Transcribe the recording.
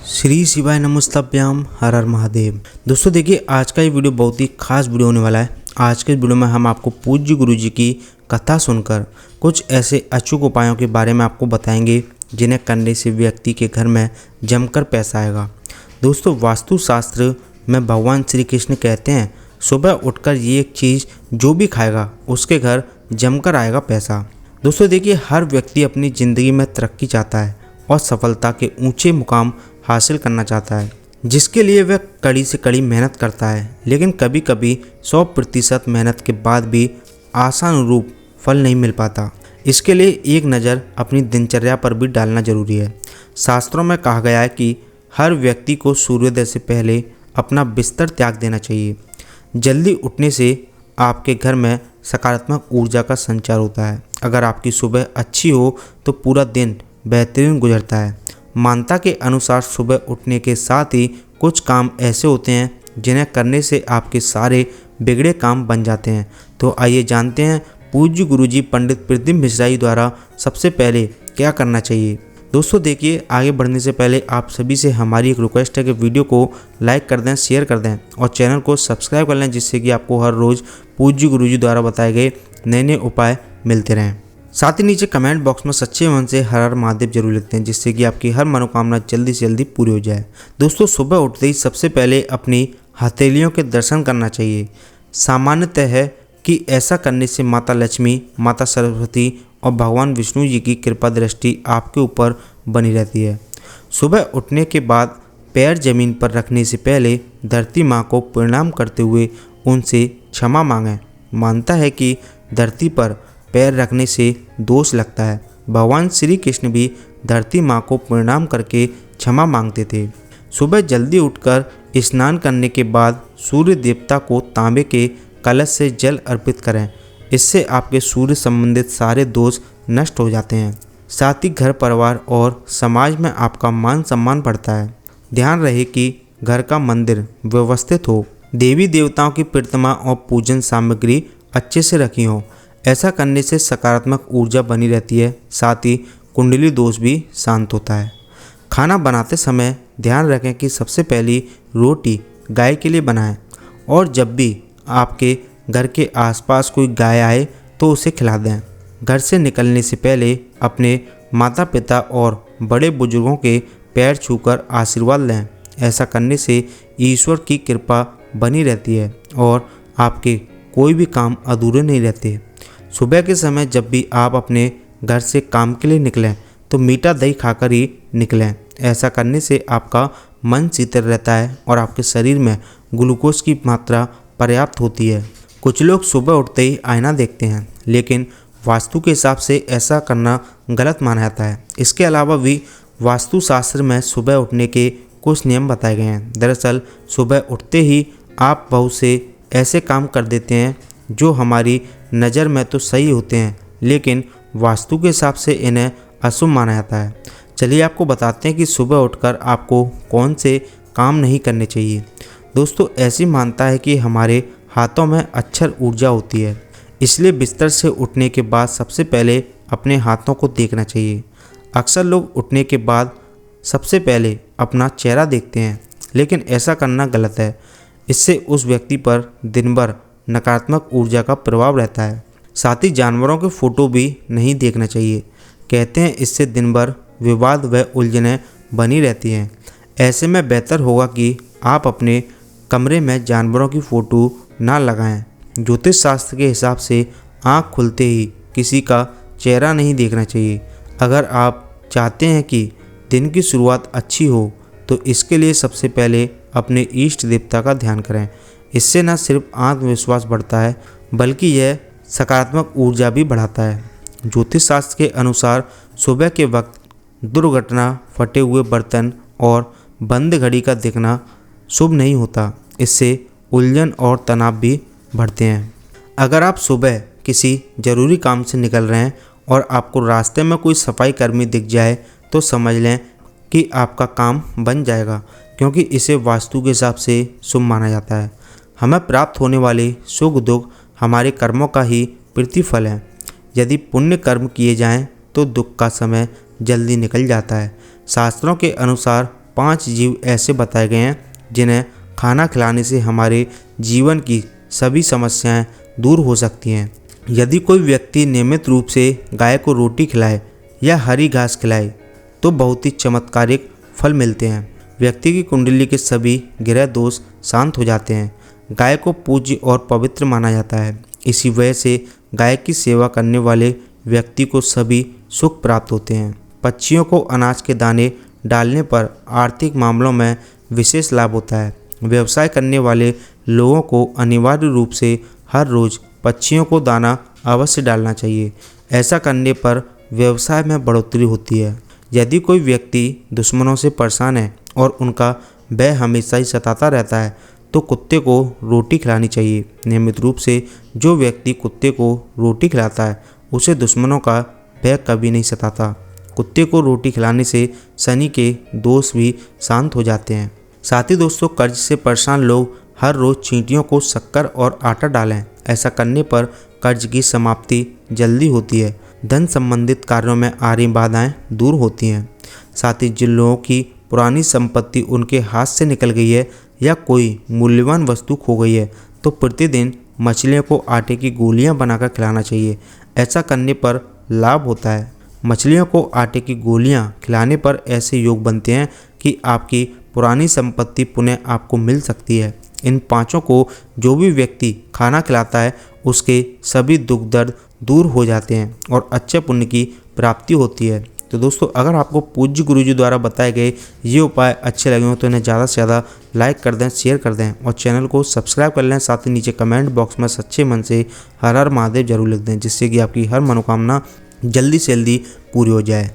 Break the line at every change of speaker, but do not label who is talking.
श्री शिवाय नमस्तभ्याम हर हर महादेव। दोस्तों देखिए, आज का ये वीडियो बहुत ही खास वीडियो होने वाला है। आज के वीडियो में हम आपको पूज्य गुरु जी की कथा सुनकर कुछ ऐसे अचूक उपायों के बारे में आपको बताएंगे जिन्हें करने से व्यक्ति के घर में जमकर पैसा आएगा। दोस्तों, वास्तुशास्त्र में भगवान श्री कृष्ण कहते हैं, सुबह उठकर ये एक चीज़ जो भी खाएगा उसके घर जमकर आएगा पैसा। दोस्तों देखिए, हर व्यक्ति अपनी ज़िंदगी में तरक्की चाहता है और सफलता के ऊंचे मुकाम हासिल करना चाहता है, जिसके लिए वह कड़ी से कड़ी मेहनत करता है। लेकिन कभी कभी 100% मेहनत के बाद भी आशानुरूप फल नहीं मिल पाता। इसके लिए एक नज़र अपनी दिनचर्या पर भी डालना जरूरी है। शास्त्रों में कहा गया है कि हर व्यक्ति को सूर्योदय से पहले अपना बिस्तर त्याग देना चाहिए। जल्दी उठने से आपके घर में सकारात्मक ऊर्जा का संचार होता है। अगर आपकी सुबह अच्छी हो तो पूरा दिन बेहतरीन गुजरता है। मान्यता के अनुसार सुबह उठने के साथ ही कुछ काम ऐसे होते हैं जिन्हें करने से आपके सारे बिगड़े काम बन जाते हैं। तो आइए जानते हैं पूज्य गुरुजी पंडित प्रदीप मिश्रा जी द्वारा सबसे पहले क्या करना चाहिए। दोस्तों देखिए, आगे बढ़ने से पहले आप सभी से हमारी एक रिक्वेस्ट है कि वीडियो को लाइक कर दें, शेयर कर दें और चैनल को सब्सक्राइब कर लें, जिससे कि आपको हर रोज़ पूज्य गुरुजी द्वारा बताए गए नए नए उपाय मिलते रहें। साथ ही नीचे कमेंट बॉक्स में सच्चे मन से हर हर महादेव जरूर लिखते हैं, जिससे कि आपकी हर मनोकामना जल्दी से जल्दी पूरी हो जाए। दोस्तों, सुबह उठते ही सबसे पहले अपनी हथेलियों के दर्शन करना चाहिए। सामान्यतः है कि ऐसा करने से माता लक्ष्मी, माता सरस्वती और भगवान विष्णु जी की कृपा दृष्टि आपके ऊपर बनी रहती है। सुबह उठने के बाद पैर जमीन पर रखने से पहले धरती माँ को प्रणाम करते हुए उनसे क्षमा मांगें। मानता है कि धरती पर पैर रखने से दोष लगता है। भगवान श्री कृष्ण भी धरती माँ को प्रणाम करके क्षमा मांगते थे। सुबह जल्दी उठकर स्नान करने के बाद सूर्य देवता को तांबे के कलश से जल अर्पित करें। इससे आपके सूर्य संबंधित सारे दोष नष्ट हो जाते हैं। साथ ही घर परिवार और समाज में आपका मान सम्मान बढ़ता है। ध्यान रहे कि घर का मंदिर व्यवस्थित हो, देवी देवताओं की प्रतिमा और पूजन सामग्री अच्छे से रखी हो। ऐसा करने से सकारात्मक ऊर्जा बनी रहती है। साथ ही कुंडली दोष भी शांत होता है। खाना बनाते समय ध्यान रखें कि सबसे पहली रोटी गाय के लिए बनाएं और जब भी आपके घर के आसपास कोई गाय आए तो उसे खिला दें। घर से निकलने से पहले अपने माता पिता और बड़े बुजुर्गों के पैर छूकर आशीर्वाद लें। ऐसा करने से ईश्वर की कृपा बनी रहती है और आपके कोई भी काम अधूरे नहीं रहते। सुबह के समय जब भी आप अपने घर से काम के लिए निकलें तो मीठा दही खाकर ही निकलें। ऐसा करने से आपका मन शीतल रहता है और आपके शरीर में ग्लूकोज की मात्रा पर्याप्त होती है। कुछ लोग सुबह उठते ही आईना देखते हैं, लेकिन वास्तु के हिसाब से ऐसा करना गलत माना जाता है। इसके अलावा भी वास्तुशास्त्र में सुबह उठने के कुछ नियम बताए गए हैं। दरअसल सुबह उठते ही आप बहुत से ऐसे काम कर देते हैं जो हमारी नज़र में तो सही होते हैं, लेकिन वास्तु के हिसाब से इन्हें अशुभ माना जाता है। चलिए आपको बताते हैं कि सुबह उठकर आपको कौन से काम नहीं करने चाहिए। दोस्तों, ऐसी मान्यता है कि हमारे हाथों में अक्षर ऊर्जा होती है, इसलिए बिस्तर से उठने के बाद सबसे पहले अपने हाथों को देखना चाहिए। अक्सर लोग उठने के बाद सबसे पहले अपना चेहरा देखते हैं, लेकिन ऐसा करना गलत है। इससे उस व्यक्ति पर दिन भर नकारात्मक ऊर्जा का प्रभाव रहता है। साथ ही जानवरों के फोटो भी नहीं देखना चाहिए। कहते हैं इससे दिन भर विवाद व उलझनें बनी रहती हैं। ऐसे में बेहतर होगा कि आप अपने कमरे में जानवरों की फ़ोटो ना लगाएं। ज्योतिष शास्त्र के हिसाब से आँख खुलते ही किसी का चेहरा नहीं देखना चाहिए। अगर आप चाहते हैं कि दिन की शुरुआत अच्छी हो तो इसके लिए सबसे पहले अपने इष्ट देवता का ध्यान करें। इससे न सिर्फ आत्मविश्वास बढ़ता है, बल्कि यह सकारात्मक ऊर्जा भी बढ़ाता है। ज्योतिष शास्त्र के अनुसार सुबह के वक्त दुर्घटना, फटे हुए बर्तन और बंद घड़ी का दिखना शुभ नहीं होता। इससे उलझन और तनाव भी बढ़ते हैं। अगर आप सुबह किसी ज़रूरी काम से निकल रहे हैं और आपको रास्ते में कोई सफाई कर्मी दिख जाए तो समझ लें कि आपका काम बन जाएगा, क्योंकि इसे वास्तु के हिसाब से शुभ माना जाता है। हमें प्राप्त होने वाले सुख दुख हमारे कर्मों का ही प्रतिफल है। यदि पुण्य कर्म किए जाएं तो दुख का समय जल्दी निकल जाता है। शास्त्रों के अनुसार 5 जीव ऐसे बताए गए हैं जिन्हें खाना खिलाने से हमारे जीवन की सभी समस्याएं दूर हो सकती हैं। यदि कोई व्यक्ति नियमित रूप से गाय को रोटी खिलाए या हरी घास खिलाए तो बहुत ही चमत्कारिक फल मिलते हैं। व्यक्ति की कुंडली के सभी ग्रह दोष शांत हो जाते हैं। गाय को पूज्य और पवित्र माना जाता है। इसी वजह से गाय की सेवा करने वाले व्यक्ति को सभी सुख प्राप्त होते हैं। पक्षियों को अनाज के दाने डालने पर आर्थिक मामलों में विशेष लाभ होता है। व्यवसाय करने वाले लोगों को अनिवार्य रूप से हर रोज़ पक्षियों को दाना अवश्य डालना चाहिए। ऐसा करने पर व्यवसाय में बढ़ोतरी होती है। यदि कोई व्यक्ति दुश्मनों से परेशान है और उनका भय हमेशा ही सताता रहता है तो कुत्ते को रोटी खिलानी चाहिए। नियमित रूप से जो व्यक्ति कुत्ते को रोटी खिलाता है उसे दुश्मनों का भय कभी नहीं सताता। कुत्ते को रोटी खिलाने से शनि के दोष भी शांत हो जाते हैं। साथ ही दोस्तों, कर्ज से परेशान लोग हर रोज़ चींटियों को शक्कर और आटा डालें। ऐसा करने पर कर्ज की समाप्ति जल्दी होती है। धन संबंधित कार्यों में आ रही बाधाएं दूर होती हैं। साथ ही जिन लोगों की पुरानी संपत्ति उनके हाथ से निकल गई है या कोई मूल्यवान वस्तु खो गई है तो प्रतिदिन मछलियों को आटे की गोलियां बनाकर खिलाना चाहिए। ऐसा करने पर लाभ होता है। मछलियों को आटे की गोलियां खिलाने पर ऐसे योग बनते हैं कि आपकी पुरानी संपत्ति पुनः आपको मिल सकती है। इन 5 को जो भी व्यक्ति खाना खिलाता है उसके सभी दुख दर्द दूर हो जाते हैं और अच्छे पुण्य की प्राप्ति होती है। तो दोस्तों, अगर आपको पूज्य गुरुजी द्वारा बताए गए ये उपाय अच्छे लगे हो तो इन्हें ज़्यादा से ज़्यादा लाइक कर दें, शेयर कर दें और चैनल को सब्सक्राइब कर लें। साथ ही नीचे कमेंट बॉक्स में सच्चे मन से हर हर महादेव जरूर लिख दें, जिससे कि आपकी हर मनोकामना जल्दी से जल्दी पूरी हो जाए।